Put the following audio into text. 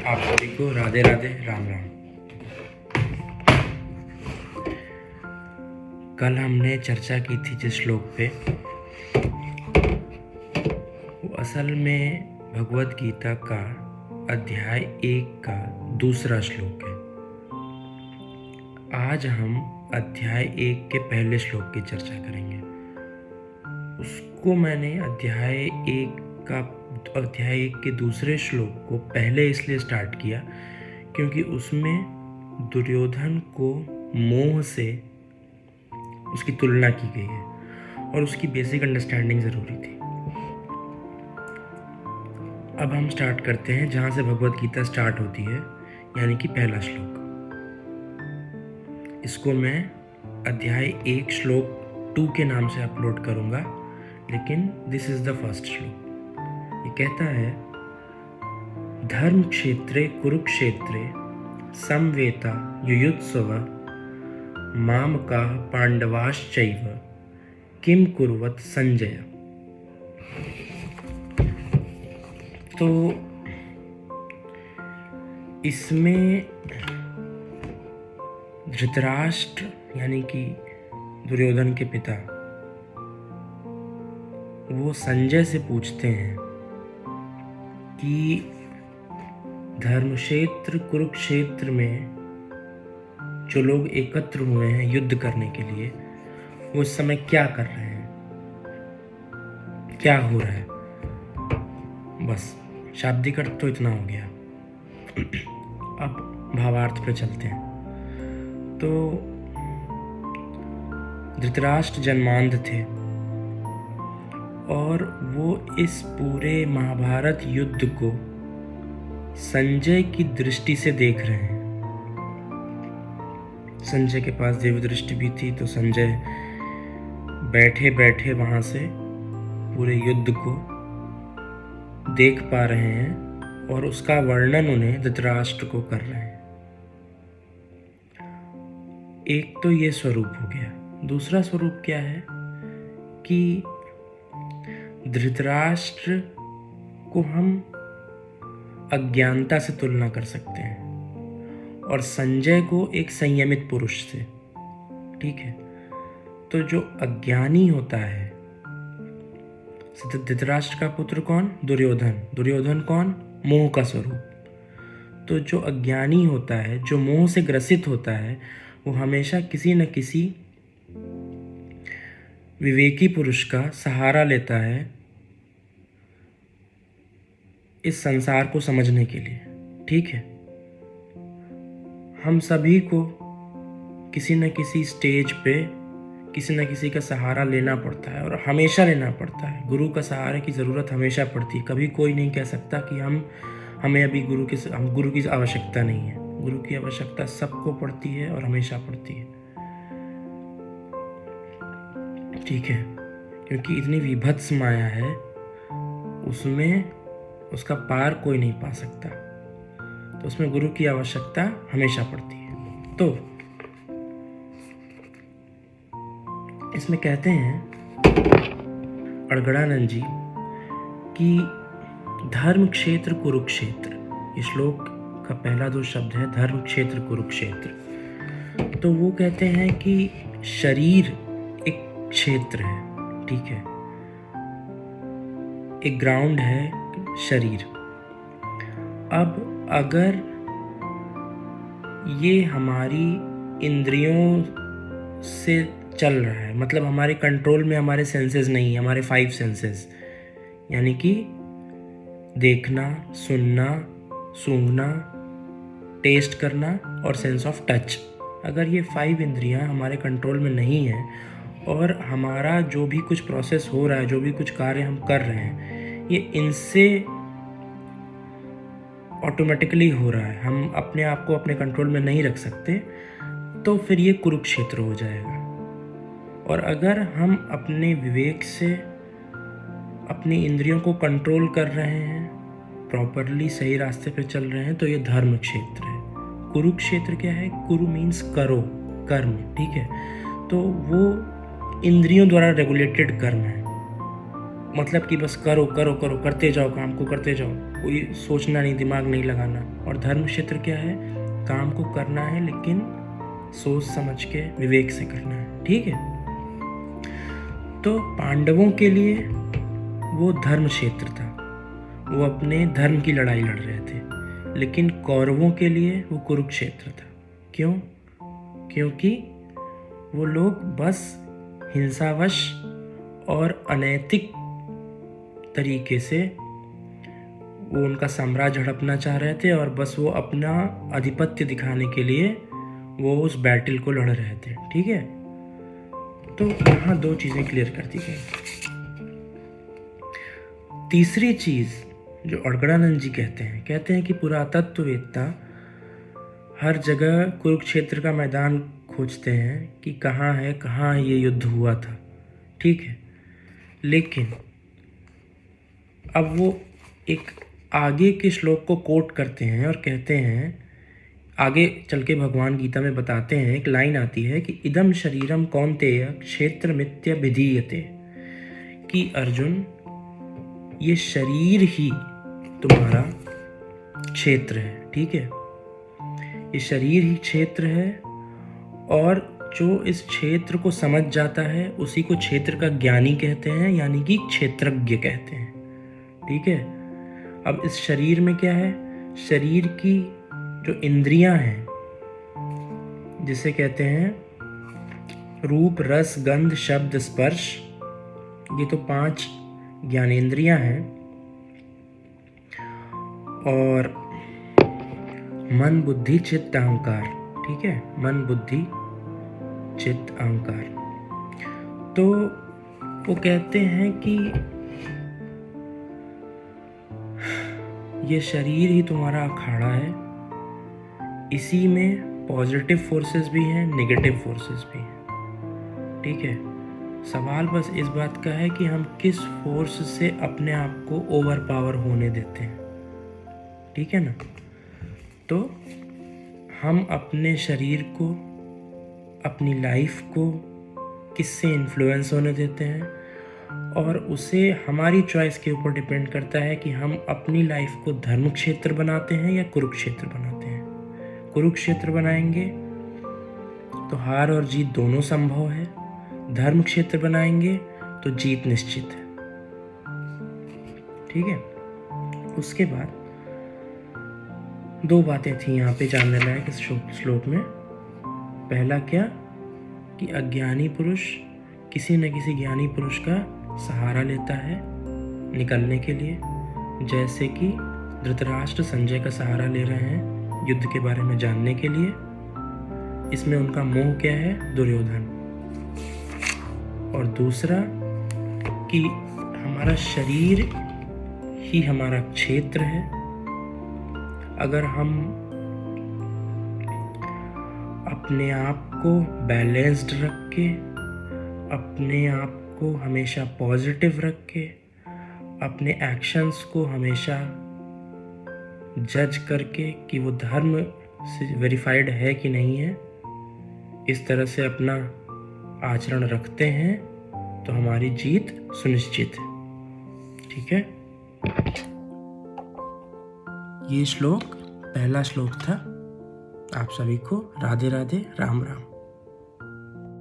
आप सभी को राधे राधे, राम राम। कल हमने चर्चा की थी जिस श्लोक पे, वो असल में भगवत गीता का अध्याय 1 का दूसरा श्लोक है। आज हम अध्याय 1 के पहले श्लोक की चर्चा करेंगे। उसको मैंने अध्याय 1 के दूसरे श्लोक को पहले इसलिए स्टार्ट किया क्योंकि उसमें दुर्योधन को मोह से उसकी तुलना की गई है और उसकी बेसिक अंडरस्टैंडिंग ज़रूरी थी। अब हम स्टार्ट करते हैं जहाँ से भगवत गीता स्टार्ट होती है, यानी कि पहला श्लोक। इसको मैं अध्याय 1 श्लोक 2 के नाम से अपलोड करूँगा, लेकिन दिस इज़ द फर्स्ट श्लोक। ये कहता है, धर्म क्षेत्रे कुरुक्षेत्रे समवेता युयुत्सव मामकाः पांडवाश्चैव किम कुर्वत संजय। तो इसमें धृतराष्ट्र यानी कि दुर्योधन के पिता वो संजय से पूछते हैं कि धर्मक्षेत्र कुरुक्षेत्र में जो लोग एकत्र हुए हैं युद्ध करने के लिए, वो इस समय क्या कर रहे हैं, क्या हो रहा है। बस शाब्दिक अर्थ तो इतना हो गया। अब भावार्थ पे चलते हैं। तो धृतराष्ट्र जन्मांध थे और वो इस पूरे महाभारत युद्ध को संजय की दृष्टि से देख रहे हैं। संजय के पास देव दृष्टि भी थी, तो संजय बैठे बैठे वहां से पूरे युद्ध को देख पा रहे हैं और उसका वर्णन उन्हें धृतराष्ट्र को कर रहे हैं। एक तो ये स्वरूप हो गया। दूसरा स्वरूप क्या है कि धृतराष्ट्र को हम अज्ञानता से तुलना कर सकते हैं और संजय को एक संयमित पुरुष से। ठीक है, तो जो अज्ञानी होता है, धृतराष्ट्र का पुत्र कौन? दुर्योधन। दुर्योधन कौन? मोह का स्वरूप। तो जो अज्ञानी होता है, जो मोह से ग्रसित होता है, वो हमेशा किसी न किसी विवेकी पुरुष का सहारा लेता है इस संसार को समझने के लिए। ठीक है, हम सभी को किसी न किसी स्टेज पे किसी न किसी का सहारा लेना पड़ता है और हमेशा लेना पड़ता है। गुरु का सहारे की ज़रूरत हमेशा पड़ती है। कभी कोई नहीं कह सकता कि हमें अभी गुरु की आवश्यकता नहीं है। गुरु की आवश्यकता सबको पड़ती है और हमेशा पड़ती है। ठीक है, क्योंकि इतनी विभत्स माया है, उसमें उसका पार कोई नहीं पा सकता, तो उसमें गुरु की आवश्यकता हमेशा पड़ती है। तो इसमें कहते हैं अड़गड़ानंद जी कि धर्म क्षेत्र कुरुक्षेत्र, इस श्लोक का पहला 2 शब्द है धर्म क्षेत्र कुरुक्षेत्र। तो वो कहते हैं कि शरीर एक क्षेत्र है। ठीक है, एक ग्राउंड है शरीर। अब अगर ये हमारी इंद्रियों से चल रहा है, मतलब हमारे कंट्रोल में हमारे सेंसेस नहीं है, हमारे 5 सेंसेस यानी कि देखना, सुनना, सूंघना, टेस्ट करना और सेंस ऑफ टच, अगर ये 5 इंद्रियां हमारे कंट्रोल में नहीं है और हमारा जो भी कुछ प्रोसेस हो रहा है, जो भी कुछ कार्य हम कर रहे हैं, ये इनसे ऑटोमेटिकली हो रहा है, हम अपने आप को अपने कंट्रोल में नहीं रख सकते, तो फिर ये कुरुक्षेत्र हो जाएगा। और अगर हम अपने विवेक से अपनी इंद्रियों को कंट्रोल कर रहे हैं, प्रॉपरली सही रास्ते पे चल रहे हैं, तो ये धर्म क्षेत्र है। कुरुक्षेत्र क्या है? कुरु मीन्स करो, कर्म। ठीक है, तो वो इंद्रियों द्वारा रेगुलेटेड कर्म है। मतलब कि बस करो करो करो, करते जाओ, काम को करते जाओ, कोई सोचना नहीं, दिमाग नहीं लगाना और धर्म क्षेत्र क्या है? काम को करना है लेकिन सोच समझ के विवेक से करना है। ठीक है, तो पांडवों के लिए वो धर्म क्षेत्र था, वो अपने धर्म की लड़ाई लड़ रहे थे, लेकिन कौरवों के लिए वो कुरुक्षेत्र था। क्यों? क्योंकि वो लोग बस हिंसावश और अनैतिक तरीके से वो उनका साम्राज्य हड़पना चाह रहे थे और बस वो अपना आधिपत्य दिखाने के लिए वो उस बैटल को लड़ रहे थे। ठीक है, तो यहाँ दो चीज़ें क्लियर कर दी गई। तीसरी चीज़ जो अड़गड़ानंद जी कहते हैं कि पुरातत्ववेत्ता हर जगह कुरुक्षेत्र का मैदान खोजते हैं कि कहाँ ये युद्ध हुआ था। ठीक है, लेकिन अब वो एक आगे के श्लोक को कोट करते हैं और कहते हैं, आगे चल के भगवान गीता में बताते हैं, एक लाइन आती है कि इदम शरीरम कौन्तेय क्षेत्रमित्य विधीयते, कि अर्जुन ये शरीर ही तुम्हारा क्षेत्र है। ठीक है, ये शरीर ही क्षेत्र है और जो इस क्षेत्र को समझ जाता है उसी को क्षेत्र का ज्ञानी कहते हैं, यानी कि क्षेत्रज्ञ कहते हैं। ठीक है, अब इस शरीर में क्या है? शरीर की जो इंद्रियां हैं, जिसे कहते हैं रूप, रस, गंध, शब्द, स्पर्श, ये तो 5 ज्ञानेंद्रियां हैं, और मन, बुद्धि, चित्त, अहंकार। ठीक है, मन, बुद्धि, चित्त, अहंकार। तो वो कहते हैं कि ये शरीर ही तुम्हारा अखाड़ा है, इसी में पॉजिटिव फोर्सेस भी हैं, नेगेटिव फोर्सेस भी हैं। ठीक है, सवाल बस इस बात का है कि हम किस फोर्स से अपने आप को ओवर पावर होने देते हैं। ठीक है ना, तो हम अपने शरीर को, अपनी लाइफ को किससे इन्फ्लुएंस होने देते हैं, और उसे हमारी चॉइस के ऊपर डिपेंड करता है कि हम अपनी लाइफ को धर्म क्षेत्र बनाते हैं या कुरुक्षेत्र बनाते हैं। कुरुक्षेत्र बनाएंगे तो हार और जीत दोनों संभव है, धर्म क्षेत्र बनाएंगे तो जीत निश्चित है। ठीक है, उसके बाद 2 बातें थी यहाँ पे जानने लायक इस श्लोक में। पहला क्या कि अज्ञानी पुरुष किसी न किसी ज्ञानी पुरुष का सहारा लेता है निकलने के लिए, जैसे कि धृतराष्ट्र संजय का सहारा ले रहे हैं युद्ध के बारे में जानने के लिए। इसमें उनका मोह क्या है? दुर्योधन। और दूसरा कि हमारा शरीर ही हमारा क्षेत्र है। अगर हम अपने आप को बैलेंस्ड रख के, अपने आप को हमेशा पॉजिटिव रख के, अपने एक्शंस को हमेशा जज करके कि वो धर्म से वेरीफाइड है कि नहीं है, इस तरह से अपना आचरण रखते हैं तो हमारी जीत सुनिश्चित है। ठीक है, ये श्लोक पहला श्लोक था। आप सभी को राधे राधे, राम राम।